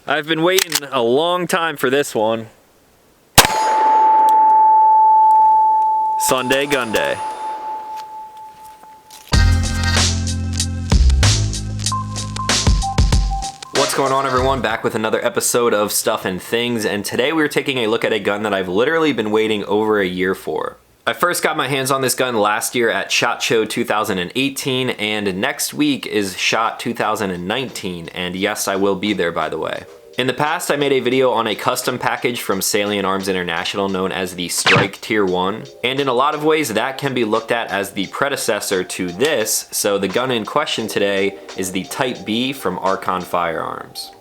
I've been waiting a long time for this one. Sunday GUNDAY. What's going on, everyone? Back with another episode of Stuff and Things, and today we're taking a look at a gun that I've literally been waiting over a year for. I first got my hands on this gun last year at SHOT Show 2018, and next week is SHOT 2019, and yes, I will be there, by the way. In the past, I made a video on a custom package from Salient Arms International known as the Strike Tier 1, and in a lot of ways that can be looked at as the predecessor to this, so the gun in question today is the Type-B from Archon Firearms.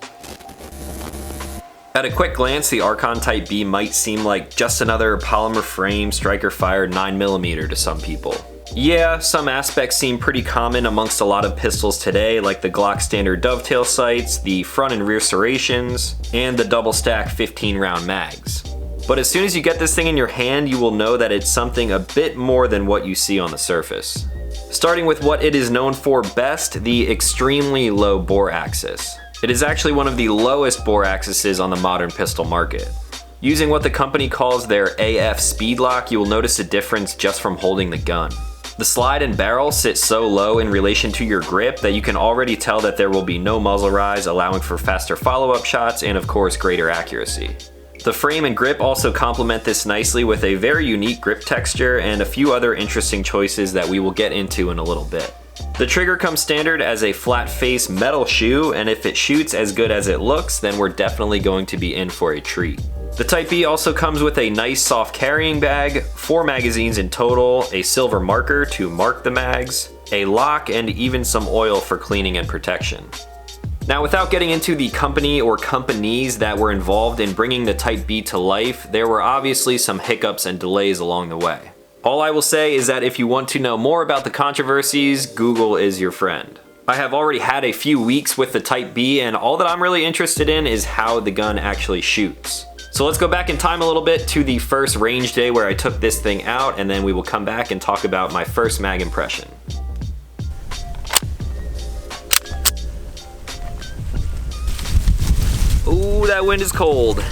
At a quick glance, the Archon Type-B might seem like just another polymer frame striker-fired 9mm to some people. Yeah, some aspects seem pretty common amongst a lot of pistols today, like the Glock standard dovetail sights, the front and rear serrations, and the double stack 15-round mags. But as soon as you get this thing in your hand, you will know that it's something a bit more than what you see on the surface. Starting with what it is known for best, the extremely low bore axis. It is actually one of the lowest bore axes on the modern pistol market. Using what the company calls their AF speed lock, you will notice a difference just from holding the gun. The slide and barrel sit so low in relation to your grip that you can already tell that there will be no muzzle rise, allowing for faster follow-up shots and of course greater accuracy. The frame and grip also complement this nicely with a very unique grip texture and a few other interesting choices that we will get into in a little bit. The trigger comes standard as a flat face metal shoe, and if it shoots as good as it looks, then we're definitely going to be in for a treat. The Type-B also comes with a nice soft carrying bag, 4 magazines in total, a silver marker to mark the mags, a lock, and even some oil for cleaning and protection. Now, without getting into the company or companies that were involved in bringing the Type-B to life, there were obviously some hiccups and delays along the way. All I will say is that if you want to know more about the controversies, Google is your friend. I have already had a few weeks with the Type-B, and all that I'm really interested in is how the gun actually shoots. So let's go back in time a little bit to the first range day where I took this thing out, and then we will come back and talk about my first mag impression. Ooh, that wind is cold.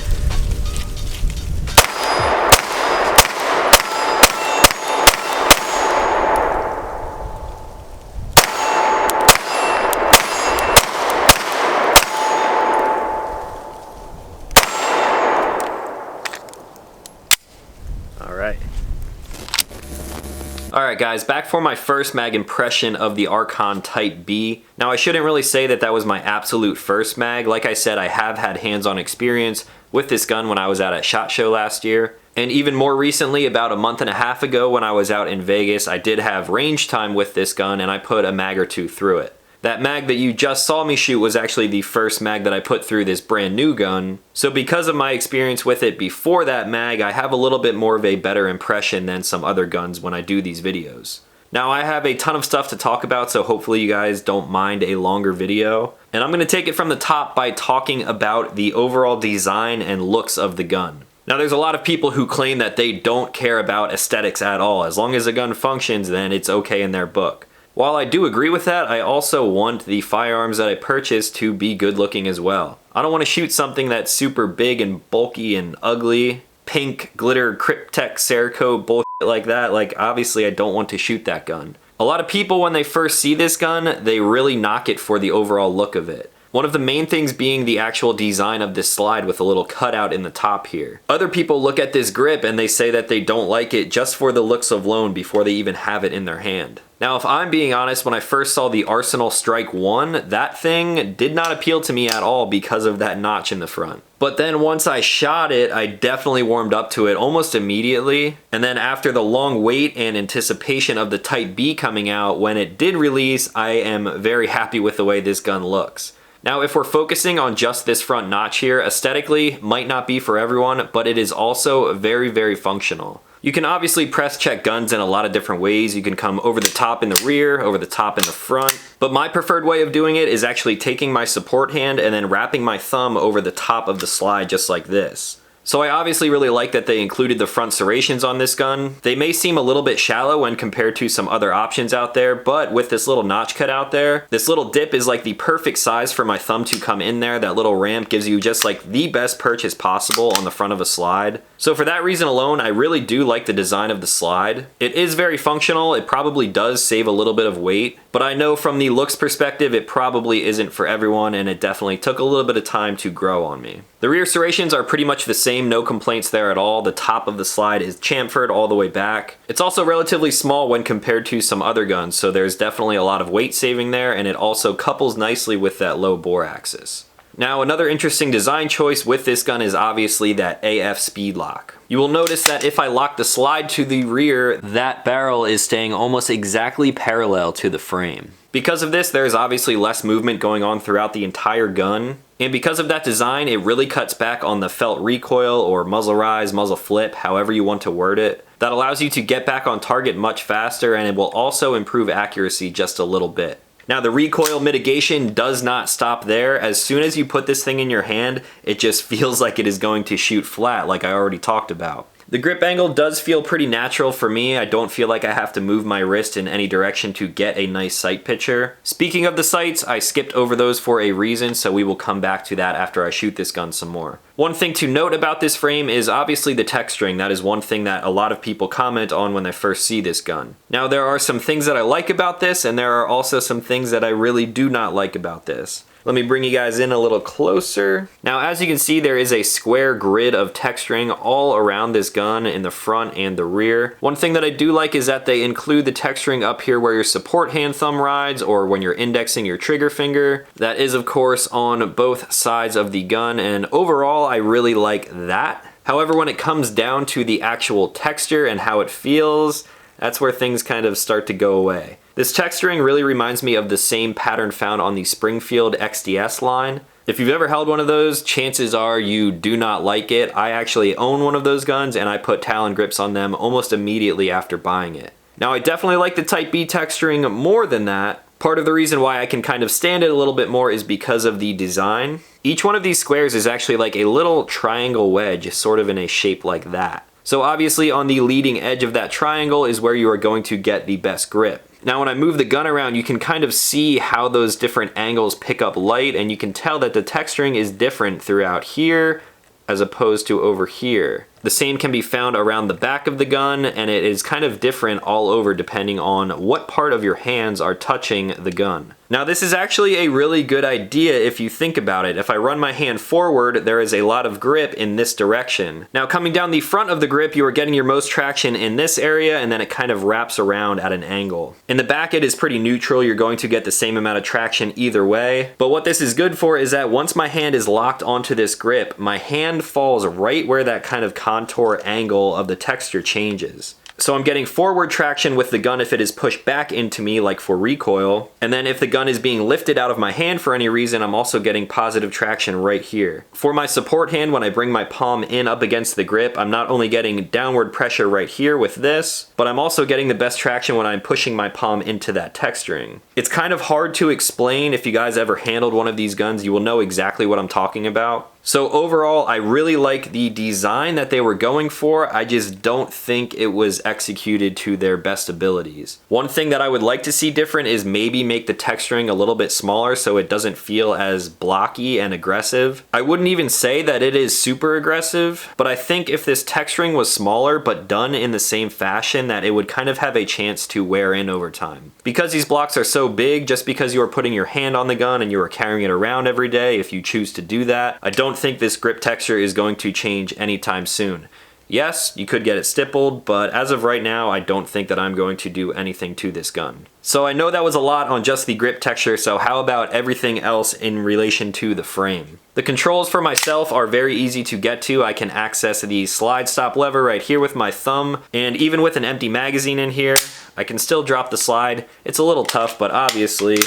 Alright guys, back for my first mag impression of the Archon Type-B. Now I shouldn't really say that that was my absolute first mag. Like I said, I have had hands-on experience with this gun when I was out at SHOT Show last year. And even more recently, about a month and a half ago when I was out in Vegas, I did have range time with this gun and I put a mag or two through it. That mag that you just saw me shoot was actually the first mag that I put through this brand new gun. So because of my experience with it before that mag, I have a little bit more of a better impression than some other guns when I do these videos. Now I have a ton of stuff to talk about, so hopefully you guys don't mind a longer video. And I'm gonna take it from the top by talking about the overall design and looks of the gun. Now there's a lot of people who claim that they don't care about aesthetics at all. As long as a gun functions, then it's okay in their book. While I do agree with that, I also want the firearms that I purchase to be good looking as well. I don't want to shoot something that's super big and bulky and ugly, pink glitter Cryptek Cerakote bullshit like that. Like, obviously I don't want to shoot that gun. A lot of people, when they first see this gun, they really knock it for the overall look of it. One of the main things being the actual design of this slide with a little cutout in the top here. Other people look at this grip and they say that they don't like it just for the looks alone before they even have it in their hand. Now, if I'm being honest, when I first saw the Arsenal Strike 1, that thing did not appeal to me at all because of that notch in the front. But then once I shot it, I definitely warmed up to it almost immediately. And then after the long wait and anticipation of the Type-B coming out, when it did release, I am very happy with the way this gun looks. Now, if we're focusing on just this front notch here, aesthetically might not be for everyone, but it is also very, very functional. You can obviously press check guns in a lot of different ways. You can come over the top in the rear, over the top in the front, but my preferred way of doing it is actually taking my support hand and then wrapping my thumb over the top of the slide just like this. So I obviously really like that they included the front serrations on this gun. They may seem a little bit shallow when compared to some other options out there, but with this little notch cut out there, this little dip is like the perfect size for my thumb to come in there. That little ramp gives you just like the best purchase possible on the front of a slide. So for that reason alone, I really do like the design of the slide. It is very functional. It probably does save a little bit of weight, but I know from the looks perspective, it probably isn't for everyone, and it definitely took a little bit of time to grow on me. The rear serrations are pretty much the same, no complaints there at all. The top of the slide is chamfered all the way back. It's also relatively small when compared to some other guns, so there's definitely a lot of weight saving there, and it also couples nicely with that low bore axis. Now, another interesting design choice with this gun is obviously that AF speed lock. You will notice that if I lock the slide to the rear, that barrel is staying almost exactly parallel to the frame. Because of this, there's obviously less movement going on throughout the entire gun. And because of that design, it really cuts back on the felt recoil or muzzle rise, muzzle flip, however you want to word it. That allows you to get back on target much faster, and it will also improve accuracy just a little bit. Now, the recoil mitigation does not stop there. As soon as you put this thing in your hand, it just feels like it is going to shoot flat, like I already talked about. The grip angle does feel pretty natural for me. I don't feel like I have to move my wrist in any direction to get a nice sight picture. Speaking of the sights, I skipped over those for a reason, so we will come back to that after I shoot this gun some more. One thing to note about this frame is obviously the texturing. That is one thing that a lot of people comment on when they first see this gun. Now, there are some things that I like about this, and there are also some things that I really do not like about this. Let me bring you guys in a little closer. Now, as you can see, there is a square grid of texturing all around this gun in the front and the rear. One thing that I do like is that they include the texturing up here where your support hand thumb rides or when you're indexing your trigger finger. That is, of course, on both sides of the gun, and overall, I really like that. However, when it comes down to the actual texture and how it feels, that's where things kind of start to go away. This texturing really reminds me of the same pattern found on the Springfield XDS line. If you've ever held one of those, chances are you do not like it. I actually own one of those guns, and I put Talon grips on them almost immediately after buying it. Now, I definitely like the Type B texturing more than that. Part of the reason why I can kind of stand it a little bit more is because of the design. Each one of these squares is actually like a little triangle wedge, sort of in a shape like that. So obviously on the leading edge of that triangle is where you are going to get the best grip. Now, when I move the gun around, you can kind of see how those different angles pick up light, and you can tell that the texturing is different throughout here as opposed to over here. The same can be found around the back of the gun, and it is kind of different all over depending on what part of your hands are touching the gun. Now, this is actually a really good idea if you think about it. If I run my hand forward, there is a lot of grip in this direction. Now, coming down the front of the grip, you are getting your most traction in this area, and then it kind of wraps around at an angle. In the back, it is pretty neutral. You're going to get the same amount of traction either way. But what this is good for is that once my hand is locked onto this grip, my hand falls right where that kind of contour angle of the texture changes. So I'm getting forward traction with the gun if it is pushed back into me, like for recoil. And then if the gun is being lifted out of my hand for any reason, I'm also getting positive traction right here. For my support hand, when I bring my palm in up against the grip, I'm not only getting downward pressure right here with this, but I'm also getting the best traction when I'm pushing my palm into that texturing. It's kind of hard to explain. If you guys ever handled one of these guns, you will know exactly what I'm talking about. So overall, I really like the design that they were going for. I just don't think it was executed to their best abilities. One thing that I would like to see different is maybe make the texturing a little bit smaller so it doesn't feel as blocky and aggressive. I wouldn't even say that it is super aggressive, but I think if this texturing was smaller but done in the same fashion, that it would kind of have a chance to wear in over time. Because these blocks are so big, just because you are putting your hand on the gun and you are carrying it around every day, if you choose to do that, I don't think this grip texture is going to change anytime soon. Yes, you could get it stippled, but as of right now, I don't think that I'm going to do anything to this gun. So I know that was a lot on just the grip texture, so how about everything else in relation to the frame? The controls for myself are very easy to get to. I can access the slide stop lever right here with my thumb, and even with an empty magazine in here, I can still drop the slide. It's a little tough, but obviously,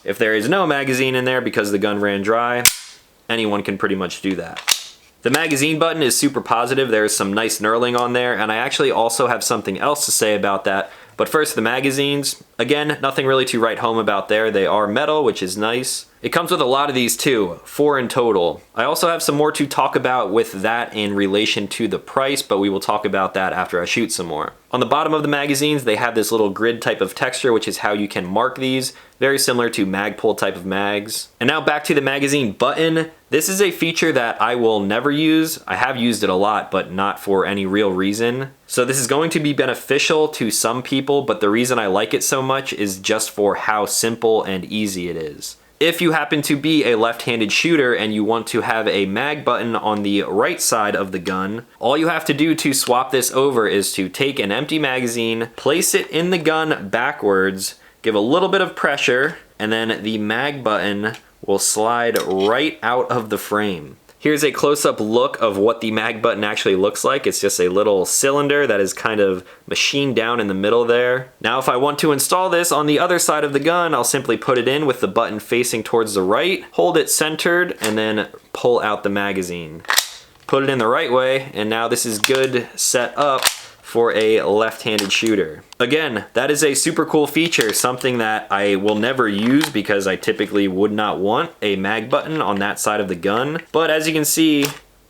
if there is no magazine in there because the gun ran dry, anyone can pretty much do that. The magazine button is super positive. There's some nice knurling on there, and I actually also have something else to say about that. But first, the magazines. Again, nothing really to write home about there. They are metal, which is nice. It comes with a lot of these too, 4 in total. I also have some more to talk about with that in relation to the price, but we will talk about that after I shoot some more. On the bottom of the magazines, they have this little grid type of texture, which is how you can mark these, very similar to Magpul type of mags. And now back to the magazine button. This is a feature that I will never use. I have used it a lot, but not for any real reason. So this is going to be beneficial to some people, but the reason I like it so much is just for how simple and easy it is. If you happen to be a left-handed shooter and you want to have a mag button on the right side of the gun, all you have to do to swap this over is to take an empty magazine, place it in the gun backwards, give a little bit of pressure, and then the mag button will slide right out of the frame. Here's a close-up look of what the mag button actually looks like. It's just a little cylinder that is kind of machined down in the middle there. Now if I want to install this on the other side of the gun, I'll simply put it in with the button facing towards the right, hold it centered, and then pull out the magazine. Put it in the right way, and now this is good set up for a left-handed shooter. Again, that is a super cool feature, something that I will never use because I typically would not want a mag button on that side of the gun. But as you can see,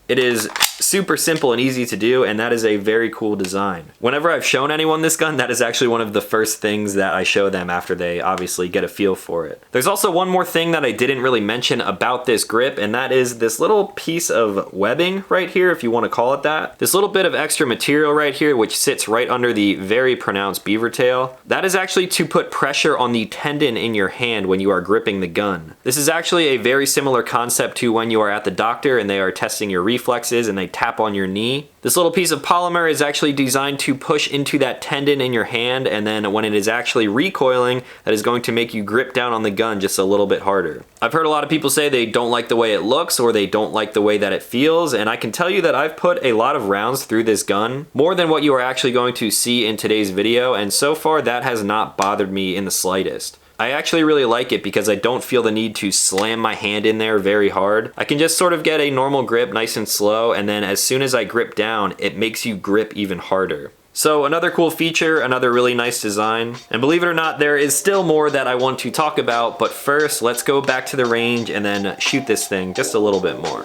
it is super simple and easy to do, and that is a very cool design. Whenever I've shown anyone this gun, that is actually one of the first things that I show them after they obviously get a feel for it. There's also one more thing that I didn't really mention about this grip, and that is this little piece of webbing right here, if you want to call it that. This little bit of extra material right here, which sits right under the very pronounced beaver tail. That is actually to put pressure on the tendon in your hand when you are gripping the gun. This is actually a very similar concept to when you are at the doctor and they are testing your reflexes and they tap on your knee. This little piece of polymer is actually designed to push into that tendon in your hand, and then when it is actually recoiling, that is going to make you grip down on the gun just a little bit harder. I've heard a lot of people say they don't like the way it looks or they don't like the way that it feels, and I can tell you that I've put a lot of rounds through this gun, more than what you are actually going to see in today's video, and so far that has not bothered me in the slightest. I actually really like it because I don't feel the need to slam my hand in there very hard. I can just sort of get a normal grip nice and slow, and then as soon as I grip down, it makes you grip even harder. So another cool feature, another really nice design. And believe it or not, there is still more that I want to talk about, but first let's go back to the range and then shoot this thing just a little bit more.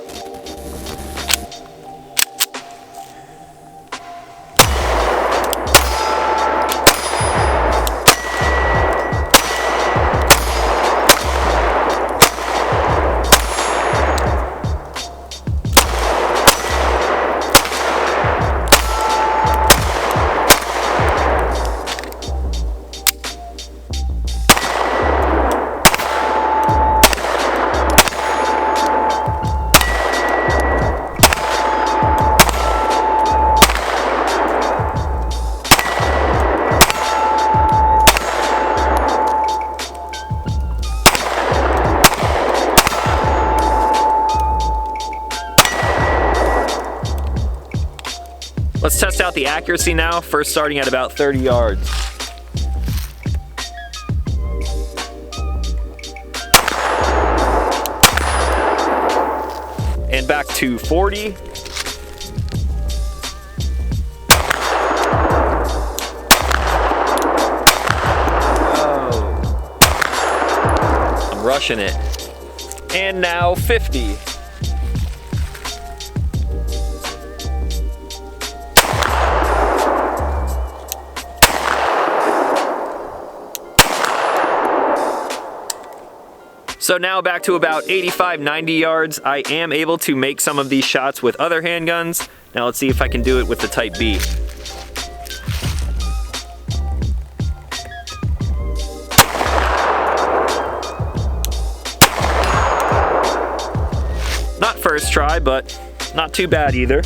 Let's test out the accuracy now, first starting at about 30 yards. And back to 40. Oh. I'm rushing it. And now 50. So now back to about 85, 90 yards. I am able to make some of these shots with other handguns. Now let's see if I can do it with the Type-B. Not first try, but not too bad either.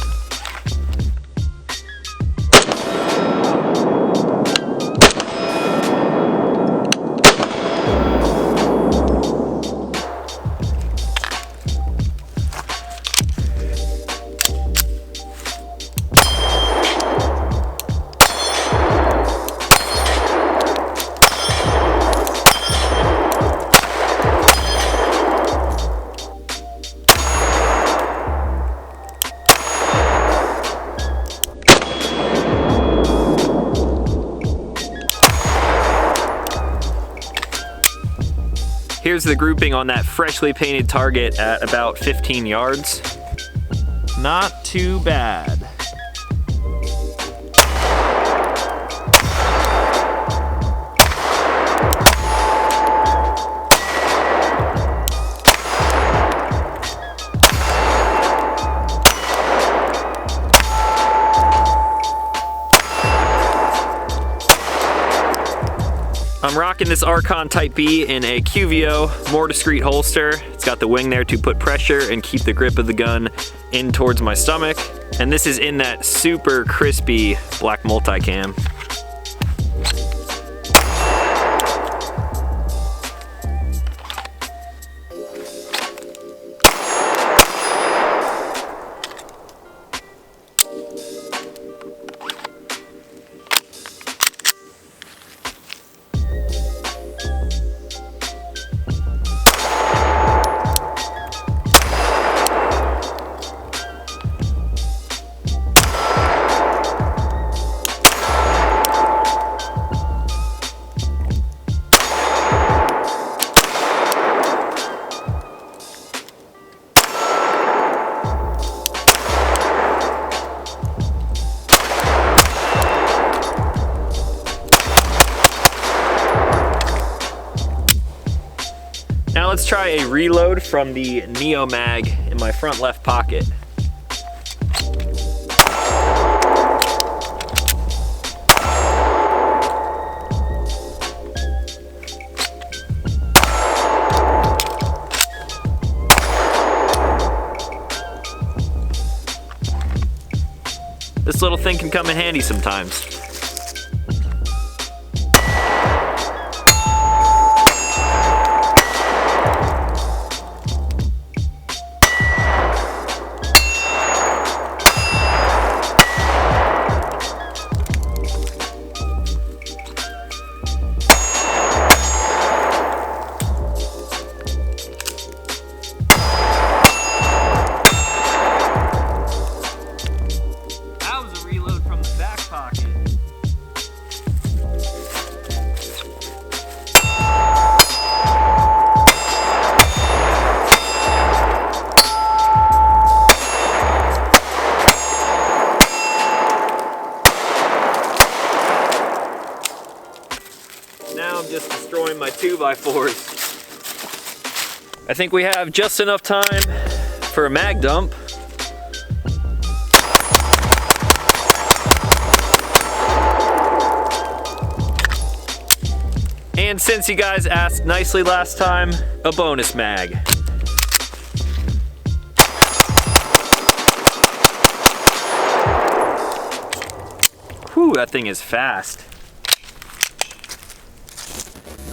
here's the grouping on that freshly painted target at about 15 yards. Not too bad. I'm rocking this Archon Type-B in a QVO, more discreet holster. It's got the wing there to put pressure and keep the grip of the gun in towards my stomach. And this is in that super crispy black multicam. Now let's try a reload from the Neo mag in my front left pocket. This little thing can come in handy sometimes. Now I'm just destroying my 2x4s. I think we have just enough time for a mag dump. And since you guys asked nicely last time, a bonus mag. Whew, that thing is fast.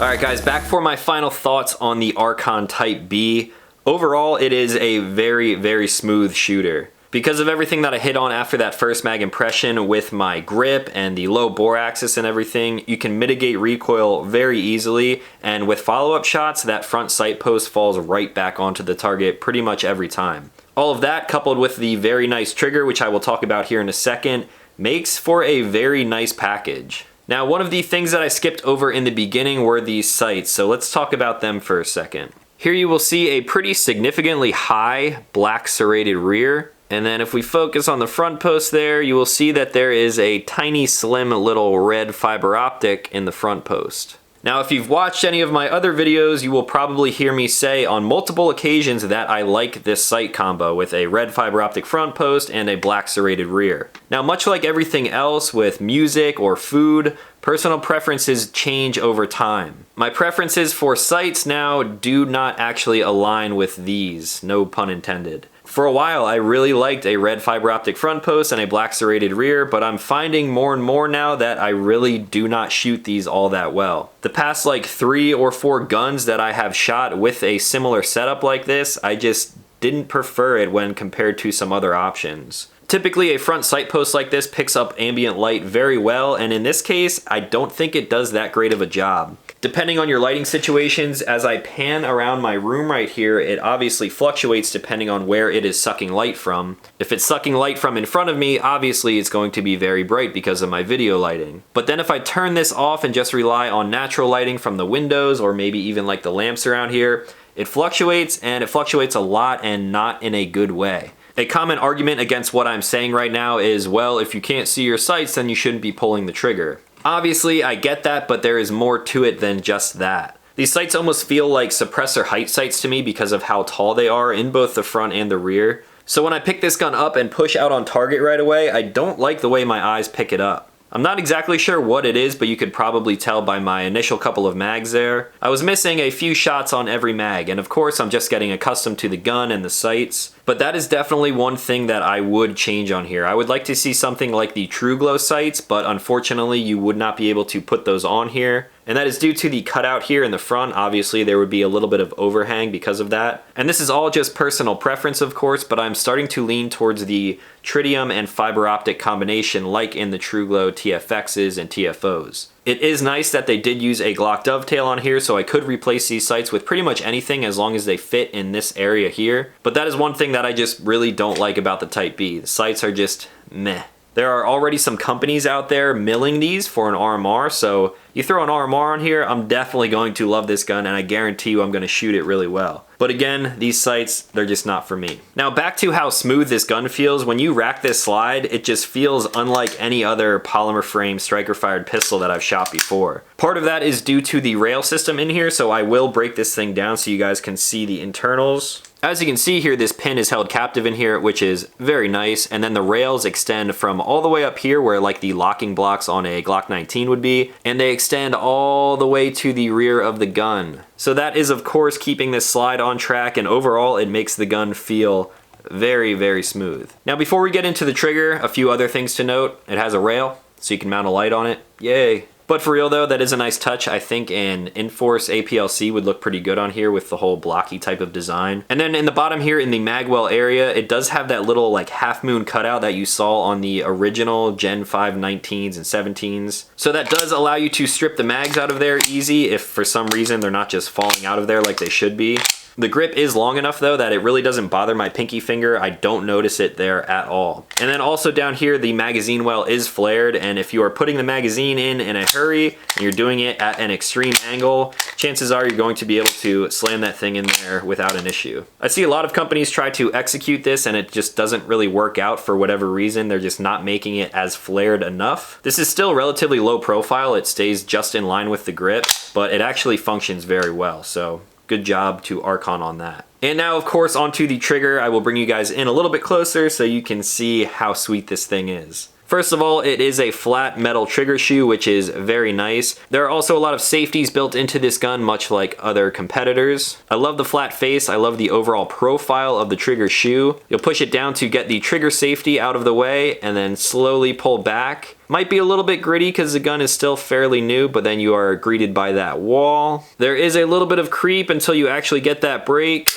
Alright guys, back for my final thoughts on the Archon Type-B. Overall, it is a very, very smooth shooter. Because of everything that I hit on after that first mag impression with my grip and the low bore axis and everything, you can mitigate recoil very easily, and with follow-up shots, that front sight post falls right back onto the target pretty much every time. All of that, coupled with the very nice trigger, which I will talk about here in a second, makes for a very nice package. Now, one of the things that I skipped over in the beginning were these sights, so let's talk about them for a second. Here you will see a pretty significantly high black serrated rear, and then if we focus on the front post there, you will see that there is a tiny slim little red fiber optic in the front post. Now, if you've watched any of my other videos, you will probably hear me say on multiple occasions that I like this sight combo with a red fiber optic front post and a black serrated rear. Now, much like everything else with music or food, personal preferences change over time. My preferences for sights now do not actually align with these, no pun intended. For a while, I really liked a red fiber optic front post and a black serrated rear, but I'm finding more and more now that I really do not shoot these all that well. The past like 3 or 4 guns that I have shot with a similar setup like this, I just didn't prefer it when compared to some other options. Typically, a front sight post like this picks up ambient light very well, and in this case, I don't think it does that great of a job. Depending on your lighting situations, as I pan around my room right here, it obviously fluctuates depending on where it is sucking light from. If it's sucking light from in front of me, obviously it's going to be very bright because of my video lighting. But then if I turn this off and just rely on natural lighting from the windows or maybe even like the lamps around here, it fluctuates, and it fluctuates a lot and not in a good way. A common argument against what I'm saying right now is, well, if you can't see your sights, then you shouldn't be pulling the trigger. Obviously, I get that, but there is more to it than just that. These sights almost feel like suppressor height sights to me because of how tall they are in both the front and the rear. So when I pick this gun up and push out on target right away, I don't like the way my eyes pick it up. I'm not exactly sure what it is, but you could probably tell by my initial couple of mags there. I was missing a few shots on every mag, and of course I'm just getting accustomed to the gun and the sights. But that is definitely one thing that I would change on here. I would like to see something like the True Glow sights, but unfortunately you would not be able to put those on here. And that is due to the cutout here in the front. Obviously there would be a little bit of overhang because of that. And this is all just personal preference, of course, but I'm starting to lean towards the tritium and fiber optic combination like in the True Glow TFXs and TFOs. It is nice that they did use a Glock dovetail on here, so I could replace these sights with pretty much anything as long as they fit in this area here. But that is one thing that I just really don't like about the Type-B. The sights are just meh. There are already some companies out there milling these for an RMR, so you throw an RMR on here, I'm definitely going to love this gun, and I guarantee you I'm going to shoot it really well. But again, these sights, they're just not for me. Now back to how smooth this gun feels. When you rack this slide, it just feels unlike any other polymer frame striker fired pistol that I've shot before. Part of that is due to the rail system in here, so I will break this thing down so you guys can see the internals. As you can see here, this pin is held captive in here, which is very nice, and then the rails extend from all the way up here where like the locking blocks on a Glock 19 would be, and they extend all the way to the rear of the gun. So that is of course keeping this slide on track, and overall it makes the gun feel very, very smooth. Now before we get into the trigger, a few other things to note. It has a rail, so you can mount a light on it. Yay! But for real though, that is a nice touch. I think an Enforce APLC would look pretty good on here with the whole blocky type of design. And then in the bottom here in the magwell area, it does have that little like half moon cutout that you saw on the original Gen 5 19s and 17s. So that does allow you to strip the mags out of there easy if for some reason they're not just falling out of there like they should be. The grip is long enough though that it really doesn't bother my pinky finger. I don't notice it there at all. And then also down here, the magazine well is flared, and if you are putting the magazine in a hurry and you're doing it at an extreme angle, chances are you're going to be able to slam that thing in there without an issue. I see a lot of companies try to execute this and it just doesn't really work out for whatever reason. They're just not making it as flared enough. This is still relatively low profile. It stays just in line with the grip, but it actually functions very well. So good job to Archon on that. And now of course onto the trigger. I will bring you guys in a little bit closer so you can see how sweet this thing is. First of all, it is a flat metal trigger shoe, which is very nice. There are also a lot of safeties built into this gun, much like other competitors. I love the flat face. I love the overall profile of the trigger shoe. You'll push it down to get the trigger safety out of the way and then slowly pull back. Might be a little bit gritty because the gun is still fairly new, but then you are greeted by that wall. There is a little bit of creep until you actually get that break,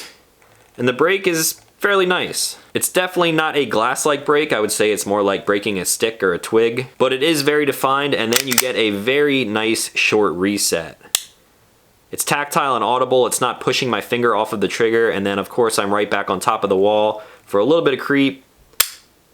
and the break is fairly nice. It's definitely not a glass-like break. I would say it's more like breaking a stick or a twig, but it is very defined, and then you get a very nice short reset. It's tactile and audible. It's not pushing my finger off of the trigger, and then of course I'm right back on top of the wall for a little bit of creep,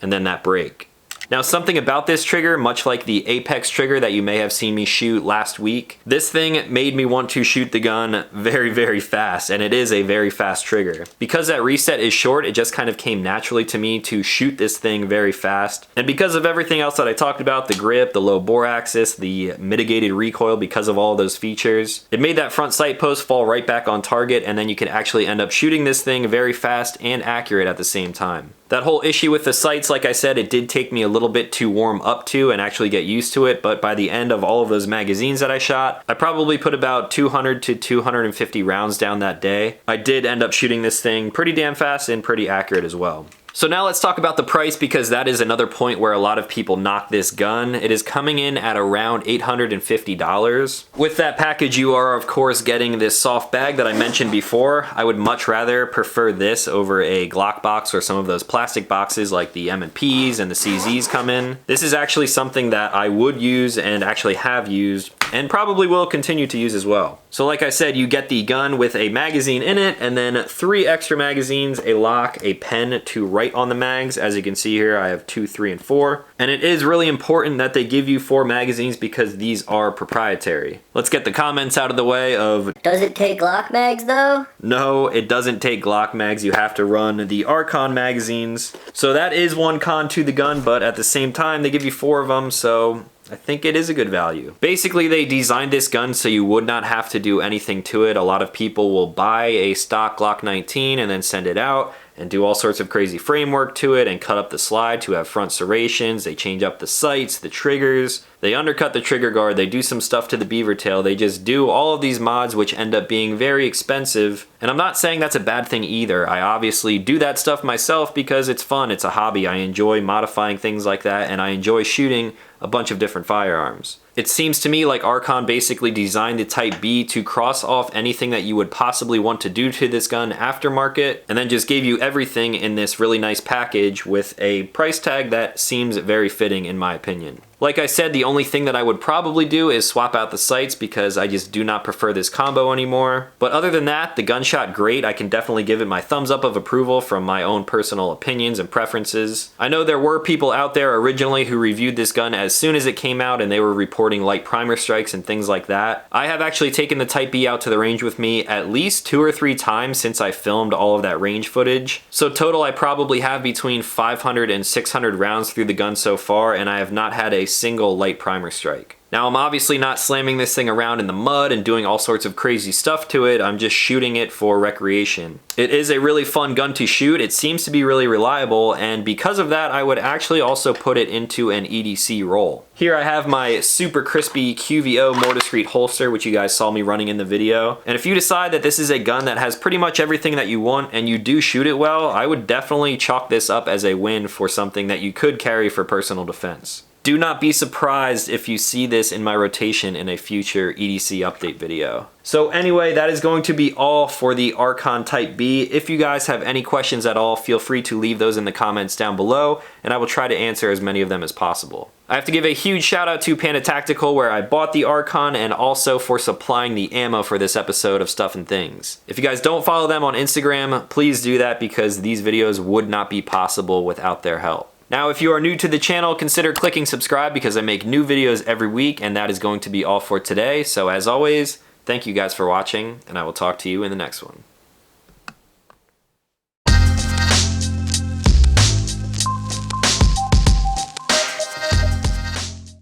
and then that break. Now something about this trigger, much like the Apex trigger that you may have seen me shoot last week, this thing made me want to shoot the gun very, very fast, and it is a very fast trigger. Because that reset is short, it just kind of came naturally to me to shoot this thing very fast. And because of everything else that I talked about, the grip, the low bore axis, the mitigated recoil because of all those features, it made that front sight post fall right back on target, and then you can actually end up shooting this thing very fast and accurate at the same time. That whole issue with the sights, like I said, it did take me a little bit to warm up to and actually get used to it, but by the end of all of those magazines that I shot, I probably put about 200 to 250 rounds down that day. I did end up shooting this thing pretty damn fast and pretty accurate as well. So now let's talk about the price, because that is another point where a lot of people knock this gun. It is coming in at around $850. With that package, you are of course getting this soft bag that I mentioned before. I would much rather prefer this over a Glock box or some of those plastic boxes like the M&Ps and the CZs come in. This is actually something that I would use and actually have used and probably will continue to use as well. So like I said, you get the gun with a magazine in it, and then 3 extra magazines, a lock, a pen to write on the mags. As you can see here, I have 2, 3, and 4. And it is really important that they give you 4 magazines because these are proprietary. Let's get the comments out of the way of, does it take Glock mags though? No, it doesn't take Glock mags. You have to run the Archon magazines. So that is one con to the gun, but at the same time, they give you 4 of them, so I think it is a good value. Basically, they designed this gun so you would not have to do anything to it. A lot of people will buy a stock Glock 19 and then send it out and do all sorts of crazy framework to it and cut up the slide to have front serrations. They change up the sights, the triggers. They undercut the trigger guard. They do some stuff to the beaver tail. They just do all of these mods which end up being very expensive. And I'm not saying that's a bad thing either. I obviously do that stuff myself because it's fun. It's a hobby. I enjoy modifying things like that, and I enjoy shooting a bunch of different firearms. It seems to me like Archon basically designed the Type-B to cross off anything that you would possibly want to do to this gun aftermarket, and then just gave you everything in this really nice package with a price tag that seems very fitting in my opinion. Like I said, the only thing that I would probably do is swap out the sights because I just do not prefer this combo anymore. But other than that, the gun shot great. I can definitely give it my thumbs up of approval from my own personal opinions and preferences. I know there were people out there originally who reviewed this gun as soon as it came out and they were reporting light primer strikes and things like that. I have actually taken the Type-B out to the range with me at least 2 or 3 times since I filmed all of that range footage. So total, I probably have between 500 and 600 rounds through the gun so far, and I have not had a single light primer strike. Now, I'm obviously not slamming this thing around in the mud and doing all sorts of crazy stuff to it. I'm just shooting it for recreation. It is a really fun gun to shoot. It seems to be really reliable, and because of that, I would actually also put it into an EDC role. Here I have my super crispy QVO Mortiscrete holster, which you guys saw me running in the video. And if you decide that this is a gun that has pretty much everything that you want and you do shoot it well, I would definitely chalk this up as a win for something that you could carry for personal defense. Do not be surprised if you see this in my rotation in a future EDC update video. So anyway, that is going to be all for the Archon Type-B. If you guys have any questions at all, feel free to leave those in the comments down below, and I will try to answer as many of them as possible. I have to give a huge shout out to Panda Tactical, where I bought the Archon, and also for supplying the ammo for this episode of Stuff and Things. If you guys don't follow them on Instagram, please do that because these videos would not be possible without their help. Now, if you are new to the channel, consider clicking subscribe because I make new videos every week, and that is going to be all for today. So as always, thank you guys for watching, and I will talk to you in the next one.